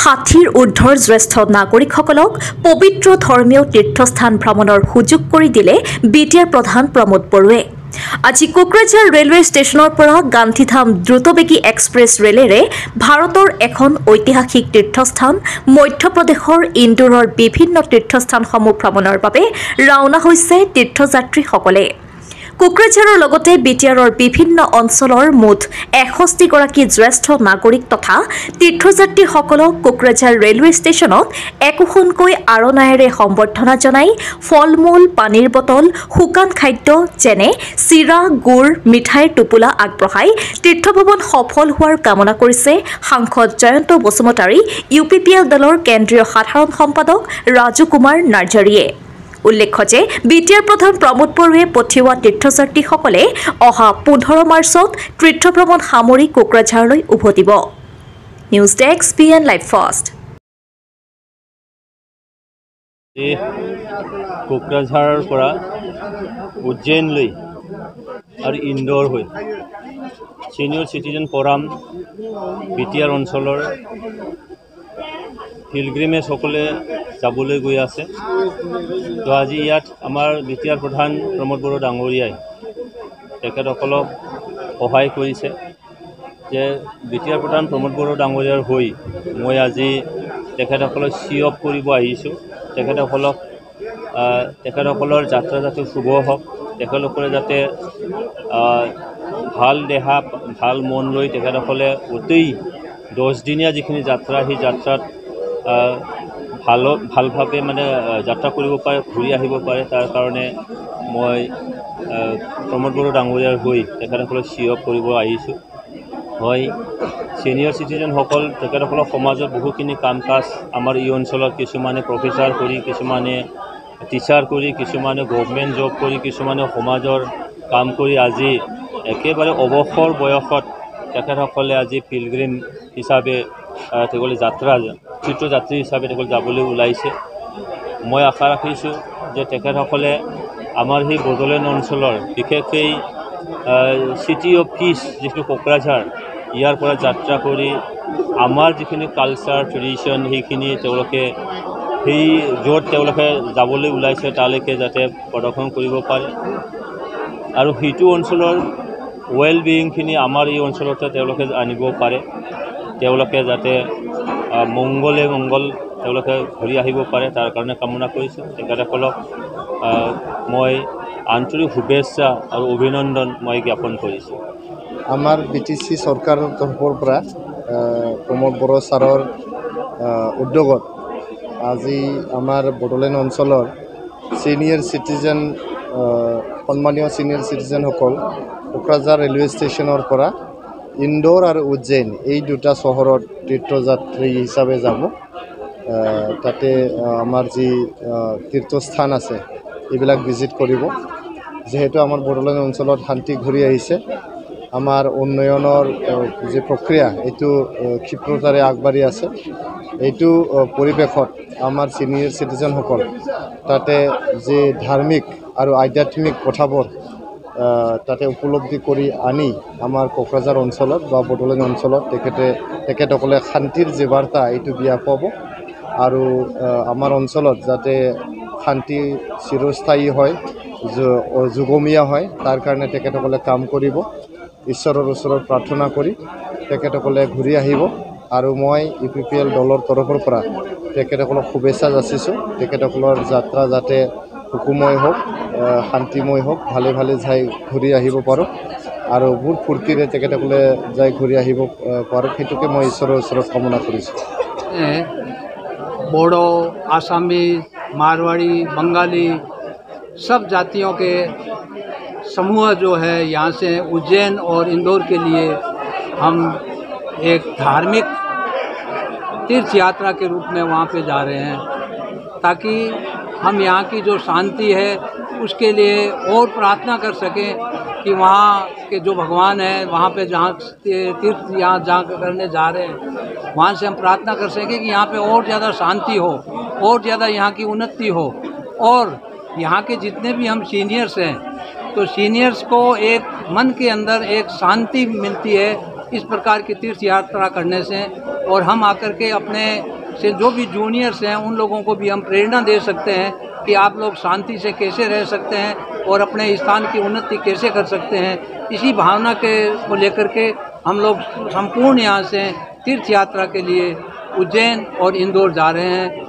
60ৰ ঊৰ্ধৰ জ্যেষ্ঠ নাগৰিকসকলক পবিত্ৰ ধৰ্মীয় তীৰ্থস্থান ভ্ৰমণৰ সুযোগ কৰি দিলে বিটিআৰ প্ৰধান প্ৰমোদ বড়োৱে। আজি কোকৰাঝাৰ ৰেলৱে ষ্টেচনৰ পৰা গান্ধীধাম দ্ৰুতবেগী এক্সপ্ৰেছ ৰেলেৰে ভাৰতৰ এখন ঐতিহাসিক তীৰ্থস্থান মধ্যপ্ৰদেশৰ ইন্দোৰৰ বিভিন্ন তীৰ্থস্থানসমূহ ভ্ৰমণৰ বাবে ৰাওনা হৈছে তীৰ্থযাত্ৰীসকলে। কোকৰাঝাৰৰ লগতে বিটিআৰৰ বিভিন্ন অঞ্চলৰ মুঠ ৬১ গৰাকী জ্যেষ্ঠ নাগৰিক তথা তীৰ্থযাত্ৰীসকলক কোকৰাঝাৰ ৰেলৱে ষ্টেচনত একোখনকৈ আৰণায়েৰে সম্বৰ্ধনা জনাই ফল-মূল, পানীৰ বটল, শুকান খাদ্য যেনে চিৰা, গুড়, মিঠাইৰ টোপোলা আগবঢ়াই তীৰ্থভ্ৰমণ সফল হোৱাৰ কামনা কৰিছে সাংসদ জয়ন্ত বসুমতাৰী, UPPL দলৰ কেন্দ্ৰীয় সাধাৰণ সম্পাদক ৰাজু কুমাৰ নাৰ্জাৰীয়ে। উল্লেখ্য যে বিটিআৰ প্ৰধান প্ৰমোদ বড়োৱে পঠিওৱা তীৰ্থযাত্ৰীসকলে অহা 15 মাৰ্চত তীৰ্থভ্ৰমণ সামৰি কোকৰাঝাৰলৈ উভতিব। News desk PN live first. কোকৰাঝাৰৰ পৰা উজ্জয়নলৈ আৰু ইন্দোৰ হৈ ছিনিয়ৰ চিটিজেন ফৰাম বিটিআৰ অঞ্চলৰ পিলগ্ৰিমেজসকলে যাবলৈ গৈ আছে। তো আজি ইয়াত আমাৰ বিটিআৰ প্ৰধান প্ৰমোদ বড়ো ডাঙৰীয়াই তেখেতসকলক সহায় কৰিছে যে বিটিআৰ প্ৰধান প্ৰমোদ বড়ো ডাঙৰীয়াৰ হৈ মই আজি তেখেতসকলক চিঅফ কৰিব আহিছোঁ। তেখেতসকলৰ যাত্ৰা যাতে শুভ হওক, তেখেতসকলে যাতে ভাল দেহা ভাল মন লৈ তেখেতসকলে গোটেই 10 দিনীয়া যিখিনি যাত্ৰা সেই যাত্ৰাত ভালভাৱে মানে যাত্ৰা কৰিব পাৰে, ঘূৰি আহিব পাৰে। তাৰ কাৰণে মই প্ৰমোদ বড়ো ডাঙৰীয়াৰ হৈ তেখেতসকলক চিঅফ কৰিব আহিছোঁ। হয়, ছিনিয়ৰ চিটিজেনসকল তেখেতসকলৰ সমাজত বহুখিনি কাম কাজ আমাৰ এই অঞ্চলত কিছুমানে প্ৰফেচাৰ কৰি, কিছুমানে টিচাৰ কৰি, কিছুমানে গভৰ্ণমেণ্ট জব কৰি, কিছুমানে সমাজৰ কাম কৰি আজি একেবাৰে অৱসৰ বয়সত তেখেতসকলে আজি পিলগ্ৰিম হিচাপে তেওঁলোকে তীৰ্থযাত্ৰী হিচাপে তেওঁলোকে যাবলৈ ওলাইছে। মই আশা ৰাখিছোঁ যে তেখেতসকলে আমাৰ সেই বড়োলেণ্ড অঞ্চলৰ বিশেষকৈ চিটি অফ পিচ যিটো কোকৰাঝাৰ ইয়াৰ পৰা যাত্ৰা কৰি আমাৰ যিখিনি কালচাৰ ট্ৰেডিশ্যন সেইখিনি তেওঁলোকে সেই য'ত তেওঁলোকে যাবলৈ ওলাইছে তালৈকে যাতে প্ৰদৰ্শন কৰিব পাৰে আৰু সেইটো অঞ্চলৰ ৱেল বিয়িংখিনি আমাৰ এই অঞ্চলতে তেওঁলোকে আনিব পাৰে। তেওঁলোকে যাতে মংগল তেওঁলোকে ঘূৰি আহিব পাৰে তাৰ কাৰণে কামনা কৰিছোঁ। তেখেতসকলক মই আন্তৰিক শুভেচ্ছা আৰু অভিনন্দন মই জ্ঞাপন কৰিছোঁ। আমাৰ BTC চৰকাৰৰ তৰফৰ পৰা প্ৰমোদ বড়ো ছাৰৰ উদ্যোগত আজি আমাৰ বড়োলেণ্ড অঞ্চলৰ ছিনিয়ৰ চিটিজেন সন্মানীয় ছিনিয়ৰ চিটিজেনসকল কোকৰাঝাৰ ৰেলৱে ষ্টেচনৰ পৰা ইন্দোৰ আৰু উজ্জয়ন এই দুটা চহৰত তীৰ্থযাত্ৰী হিচাপে যাব। তাতে আমাৰ যি তীৰ্থস্থান আছে এইবিলাক ভিজিট কৰিব। যিহেতু আমাৰ বড়োলেণ্ড অঞ্চলত শান্তি ঘূৰি আহিছে, আমাৰ উন্নয়নৰ যি প্ৰক্ৰিয়া এইটো ক্ষিপ্ৰতাৰে আগবাঢ়ি আছে। এইটো পৰিৱেশত আমাৰ ছিনিয়ৰ চিটিজেনসকল তাতে যি ধাৰ্মিক আৰু আধ্যাত্মিক কথাবোৰ তাতে উপলব্ধি কৰি আনি আমাৰ কোকৰাঝাৰ অঞ্চলত বা বড়োলেণ্ড অঞ্চলত তেখেতসকলে শান্তিৰ যি বাৰ্তা এইটো বিয়পাব আৰু আমাৰ অঞ্চলত যাতে শান্তি চিৰস্থায়ী হয়, যুগমীয়া হয় তাৰ কাৰণে তেখেতসকলে কাম কৰিব। ঈশ্বৰৰ ওচৰত প্ৰাৰ্থনা কৰি তেখেতসকলে ঘূৰি আহিব আৰু মই UPPL দলৰ তৰফৰ পৰা তেখেতসকলক শুভেচ্ছা যাচিছোঁ। তেখেতসকলৰ যাত্ৰা যাতে সুখময় হওক, শান্তিময় হওক, ভালে ভালে যাই ঘূৰি আহিব পাৰোঁ আৰু বহুত ফূৰ্তিৰে তেখেতসকলে যাই ঘূৰি আহিব পাৰোঁ সেইটোকে মই ঈশ্বৰৰ ওচৰত কামনা কৰিছোঁ। बोडो, आसामी, मारवाड़ी, बंगाली सब जातियों के समूह जो है यहाँ से उज्जैन और इंदौर के लिए हम एक धार्मिक तीर्थ यात्रा के रूप में वहाँ पे जा रहे हैं ताकि हम यहाँ की जो शांति है उसके लिए और प्रार्थना कर सकें कि वहाँ के जो भगवान हैं वहाँ पे जहाँ तीर्थ यहाँ जहाँ करने जा रहे हैं वहाँ से हम प्रार्थना कर सकें कि यहाँ पे और ज़्यादा शांति हो, और ज़्यादा यहाँ की उन्नति हो और यहाँ के जितने भी हम सीनियर्स हैं तो सीनियर्स को एक मन के अंदर एक शांति मिलती है इस प्रकार की तीर्थ यात्रा करने से और हम आकर के अपने से जो भी जूनियर्स हैं उन लोगों को भी हम प्रेरणा दे सकते हैं कि आप लोग शांति से कैसे रह सकते हैं और अपने स्थान की उन्नति कैसे कर सकते हैं। इसी भावना के को लेकर के हम लोग संपूर्ण यहाँ से तीर्थ यात्रा के लिए उज्जैन और इंदौर जा रहे हैं।